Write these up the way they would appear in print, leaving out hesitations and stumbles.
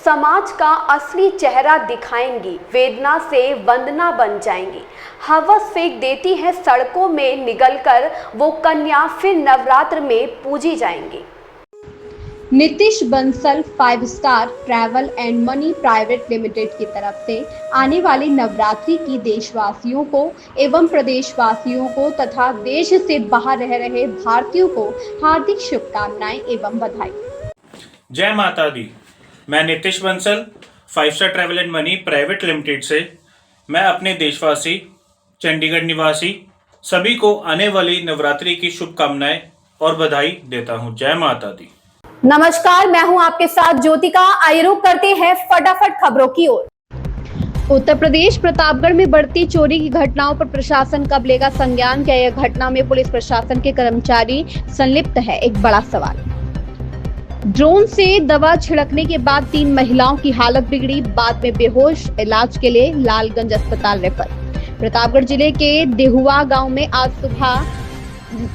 समाज का असली चेहरा दिखाएंगी, वेदना से वंदना बन जाएंगी। हवस फेंक देती है सड़कों में निगलकर वो कन्या, फिर नवरात्र में पूजी जाएंगी। Nitish Bansal 5 star travel and money private limited की तरफ से आने वाली नवरात्रि की देशवासियों को एवं प्रदेशवासियों को तथा देश से बाहर रह रहे भारतीयों को हार्दिक शुभकामनाएं एवं बधाई। जय माता दी। मैं Nitish Bansal 5 star travel and money private limited से मैं अपने देशवासी, चंडीगढ़ निवासी सभी को आने वाली नवरात्रि की शुभकामनाएं और बधाई देता हूं। जय माता दी। नमस्कार, मैं हूं आपके साथ ज्योतिका। आइए रुक करते हैं फटाफट खबरों की ओर। उत्तर प्रदेश प्रतापगढ़ में बढ़ती चोरी की घटनाओं पर प्रशासन कब लेगा संज्ञान? क्या यह घटना में पुलिस प्रशासन के कर्मचारी संलिप्त है? एक बड़ा सवाल। ड्रोन से दवा छिड़कने के बाद 3 महिलाओं की हालत बिगड़ी, बाद में बेहोश, इलाज के लिए लालगंज अस्पताल रेफर। प्रतापगढ़ जिले के देहुआ गांव में आज सुबह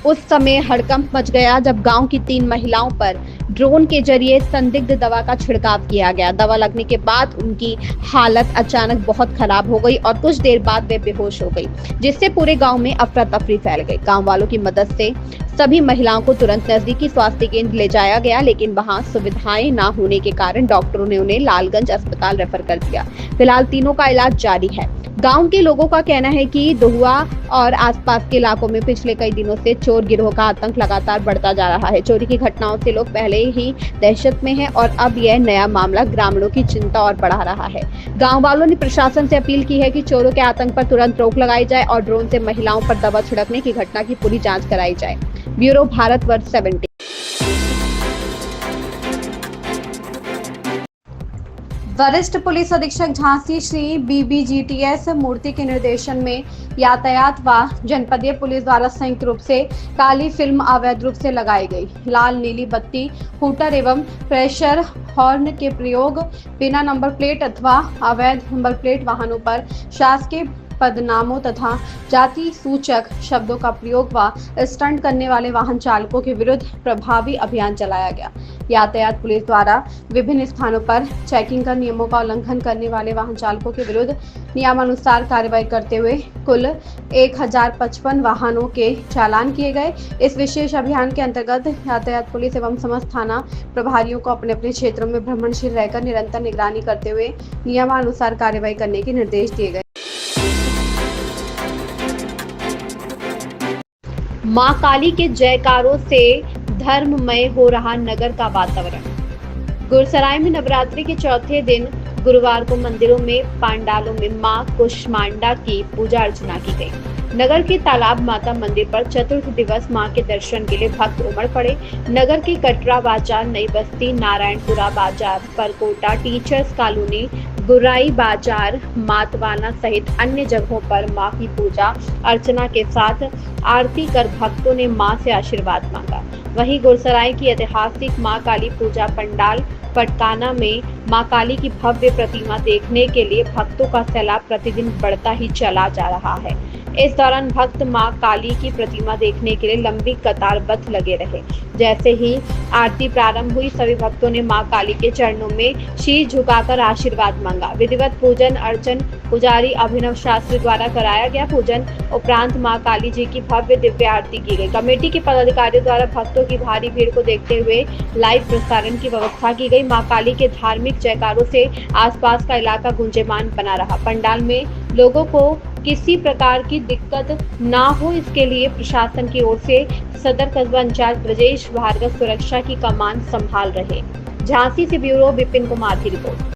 उस समय हड़कंप मच गया जब गांव की 3 महिलाओं पर ड्रोन के जरिए संदिग्ध दवा का छिड़काव किया गया। दवा लगने के बाद उनकी हालत अचानक बहुत खराब हो गई और कुछ देर बाद वे बेहोश हो गई, जिससे पूरे गांव में अफरा तफरी फैल गई। गांव वालों की मदद से सभी महिलाओं को तुरंत नजदीकी स्वास्थ्य केंद्र ले जाया गया, लेकिन वहां सुविधाएं न होने के कारण डॉक्टरों ने उन्हें लालगंज अस्पताल रेफर कर दिया। फिलहाल तीनों का इलाज जारी है। गांव के लोगों का कहना है कि दहुआ और आसपास के इलाकों में पिछले कई दिनों से चोर गिरोह का आतंक लगातार बढ़ता जा रहा है। चोरी की घटनाओं से लोग पहले ही दहशत में हैं और अब यह नया मामला ग्रामीणों की चिंता और बढ़ा रहा है। गांव वालों ने प्रशासन से अपील की है कि चोरों के आतंक पर तुरंत रोक लगाई जाए और ड्रोन से महिलाओं पर दवा छिड़कने की घटना की पूरी जाँच कराई जाए। ब्यूरो भारतवर्ष 70। वरिष्ठ पुलिस अधीक्षक झांसी श्री BBGTS मूर्ति के निर्देशन में यातायात व जनपदीय पुलिस द्वारा संयुक्त रूप से काली फिल्म अवैध रूप से लगाई गई। लाल नीली बत्ती, हूटर एवं प्रेशर हॉर्न के प्रयोग, बिना नंबर प्लेट अथवा अवैध नंबर प्लेट वाहनों पर शासकीय पदनामों तथा जाति सूचक शब्दों का प्रयोग व स्टंट करने वाले वाहन चालकों के विरुद्ध प्रभावी अभियान चलाया गया। यातायात पुलिस द्वारा विभिन्न स्थानों पर चेकिंग कर नियमों का उल्लंघन करने वाले वाहन चालकों के विरुद्ध नियमानुसार कार्रवाई करते हुए कुल 1055 वाहनों के चालान किए गए। इस विशेष अभियान के अंतर्गत यातायात पुलिस एवं समस्त थाना प्रभारियों को अपने अपने क्षेत्रों में भ्रमणशील रहकर निरंतर निगरानी करते हुए नियमानुसार कार्रवाई करने के निर्देश दिए गए। मां काली के जयकारों से धर्ममय हो रहा नगर का वातावरण। गुरसराय में नवरात्रि के चौथे दिन गुरुवार को मंदिरों में पंडालों में मां कुष्मांडा की पूजा अर्चना की गई। नगर के तालाब माता मंदिर पर चतुर्थ दिवस मां के दर्शन के लिए भक्त उमड़ पड़े। नगर के कटरा बाजार, नई बस्ती, नारायणपुरा बाजार, परकोटा, टीचर्स कॉलोनी, गुराई बाजार, मातवाना सहित अन्य जगहों पर मां की पूजा अर्चना के साथ आरती कर भक्तों ने मां से आशीर्वाद मांगा। वहीं गुरसराय की ऐतिहासिक मां काली पूजा पंडाल पटकाना में मां काली की भव्य प्रतिमा देखने के लिए भक्तों का सैलाब प्रतिदिन बढ़ता ही चला जा रहा है। इस दौरान भक्त मां काली की प्रतिमा देखने के लिए लंबी कतारबद्ध लगे रहे। जैसे ही आरती प्रारंभ हुई, सभी भक्तों ने मां काली के चरणों में शीश झुकाकर आशीर्वाद मांगा। विधिवत पूजन अर्चन पुजारी अभिनव शास्त्री द्वारा कराया गया। पूजन उपरांत मां काली जी की भव्य दिव्य आरती की गई। कमेटी के पदाधिकारियों द्वारा भक्तों की भारी भीड़ को देखते हुए लाइव प्रसारण की व्यवस्था की गई। मां काली के धार्मिक जयकारों से आसपास का इलाका गुंजयमान बना रहा। पंडाल में लोगों को किसी प्रकार की दिक्कत ना हो, इसके लिए प्रशासन की ओर से सदर कस्बा इंचार्ज ब्रजेश भार्गव सुरक्षा की कमान संभाल रहे। झांसी से ब्यूरो विपिन कुमार की रिपोर्ट।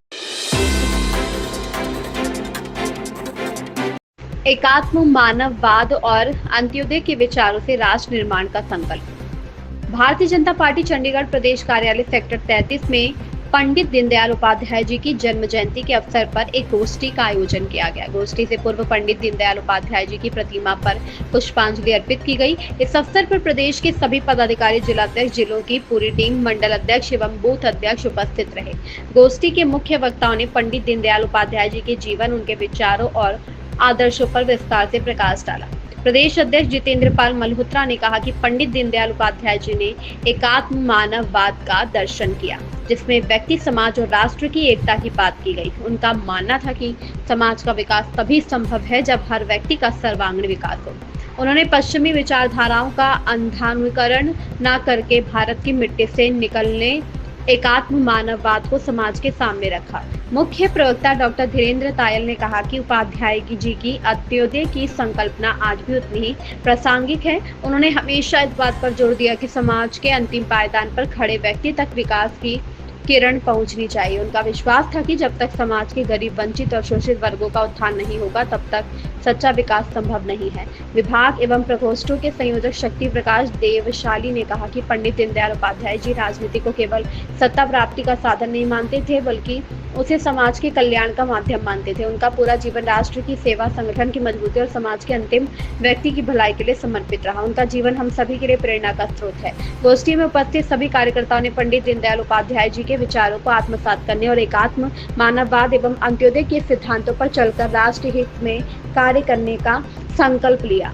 एकात्म मानववाद और अंत्योदय के विचारों से राष्ट्र निर्माण का संकल्प। भारतीय जनता पार्टी चंडीगढ़ प्रदेश कार्यालय सेक्टर 33 में पंडित दीनदयाल उपाध्याय जी की जन्म जयंती के अवसर पर एक गोष्ठी का आयोजन किया गया। गोष्ठी से पूर्व पंडित दीनदयाल उपाध्याय जी की प्रतिमा पर पुष्पांजलि अर्पित की गई। इस अवसर पर प्रदेश के सभी पदाधिकारी, जिलाध्यक्ष, जिलों की पूरी टीम, मंडल अध्यक्ष एवं बूथ अध्यक्ष उपस्थित रहे। गोष्ठी के मुख्य वक्ताओं ने पंडित दीनदयाल उपाध्याय जी के जीवन, उनके विचारों और आदर्शों पर विस्तार से प्रकाश डाला। प्रदेश अध्यक्ष जितेंद्र पाल मल्होत्रा ने कहा कि पंडित दीनदयाल उपाध्याय जी ने एकात्म मानववाद का दर्शन किया, जिसमें व्यक्ति, समाज और राष्ट्र की एकता की बात की गई। उनका मानना था कि समाज का विकास तभी संभव है जब हर व्यक्ति का सर्वांगीण विकास हो। उन्होंने पश्चिमी विचारधाराओं का अंधानुकरण न करके भारत की मिट्टी से निकलने एकात्म मानववाद को समाज के सामने रखा। मुख्य प्रवक्ता डॉक्टर धीरेन्द्र तायल ने कहा कि उपाध्याय जी की अंत्योदय की संकल्पना आज भी उतनी ही प्रासंगिक है। उन्होंने हमेशा इस बात पर जोर दिया कि समाज के अंतिम पायदान पर खड़े व्यक्ति तक विकास की किरण पहुंचनी चाहिए। उनका विश्वास था कि जब तक समाज के गरीब, वंचित और शोषित वर्गों का उत्थान नहीं होगा, तब तक सच्चा विकास संभव नहीं है। विभाग एवं प्रकोष्ठों के संयोजक शक्ति प्रकाश देवशाली ने कहा कि पंडित दीनदयाल उपाध्याय जी राजनीति को केवल सत्ता प्राप्ति का साधन नहीं मानते थे, बल्कि उसे समाज के कल्याण का माध्यम मानते थे। उनका पूरा जीवन राष्ट्र की सेवा, संगठन की मजबूती और समाज के अंतिम व्यक्ति की भलाई के लिए समर्पित रहा। उनका जीवन हम सभी के लिए प्रेरणा का स्रोत है। गोष्ठी में उपस्थित सभी कार्यकर्ताओं ने पंडित दीनदयाल उपाध्याय जी के विचारों को आत्मसात करने और एकात्म मानववाद एवं अंत्योदय के सिद्धांतों पर चलकर राष्ट्र हित में कार्य करने का संकल्प लिया।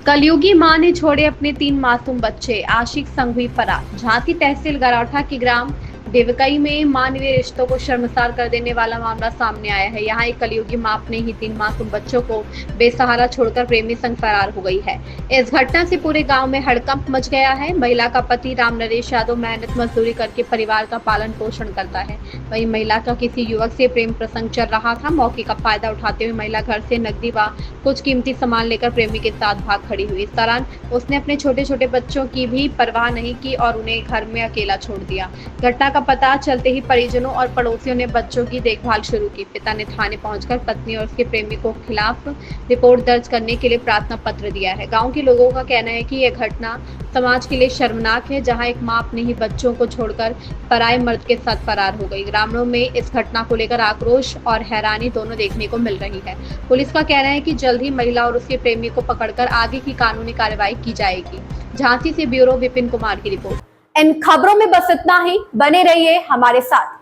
कलयुगी मां ने छोड़े अपने 3 मासूम बच्चे, आशिक संग हुई फरार। झांसी तहसील गरौठा के ग्राम देवकई में मानवीय रिश्तों को शर्मसार कर देने वाला मामला सामने आया है। यहाँ एक कलयुगी मां अपने ही 3 मासूम बच्चों को बेसहारा छोड़कर प्रेमी संग फरार हो गई है। इस घटना से पूरे गांव में हड़कंप मच गया है। महिला का पति राम नरेश यादव मेहनत मजदूरी करके परिवार का पालन पोषण करता है। वहीं महिला का किसी युवक से प्रेम प्रसंग चल रहा था। मौके का फायदा उठाते हुए महिला घर से नकदी व कुछ कीमती सामान लेकर प्रेमी के साथ भाग खड़ी हुई। इस दौरान उसने अपने छोटे छोटे बच्चों की भी परवाह नहीं की और उन्हें घर में अकेला छोड़ दिया। घटना का पता चलते ही परिजनों और पड़ोसियों ने बच्चों की देखभाल शुरू की। पिता ने थाने पहुंचकर पत्नी और उसके प्रेमी को खिलाफ रिपोर्ट दर्ज करने के लिए प्रार्थना पत्र दिया है। गांव के लोगों का कहना है कि यह घटना समाज के लिए शर्मनाक है, जहां एक मां अपने ही बच्चों को छोड़कर पराये मर्द के साथ फरार हो गई। ग्रामीणों में इस घटना को लेकर आक्रोश और हैरानी दोनों देखने को मिल रही है। पुलिस का कहना है कि जल्द ही महिला और उसके प्रेमी को पकड़कर आगे की कानूनी कार्रवाई की जाएगी। झांसी से ब्यूरो विपिन कुमार की रिपोर्ट। इन खबरों में बस इतना ही। बने रहिए हमारे साथ।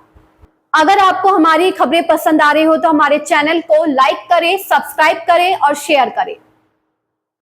अगर आपको हमारी खबरें पसंद आ रही हो तो हमारे चैनल को लाइक करें, सब्सक्राइब करें और शेयर करें।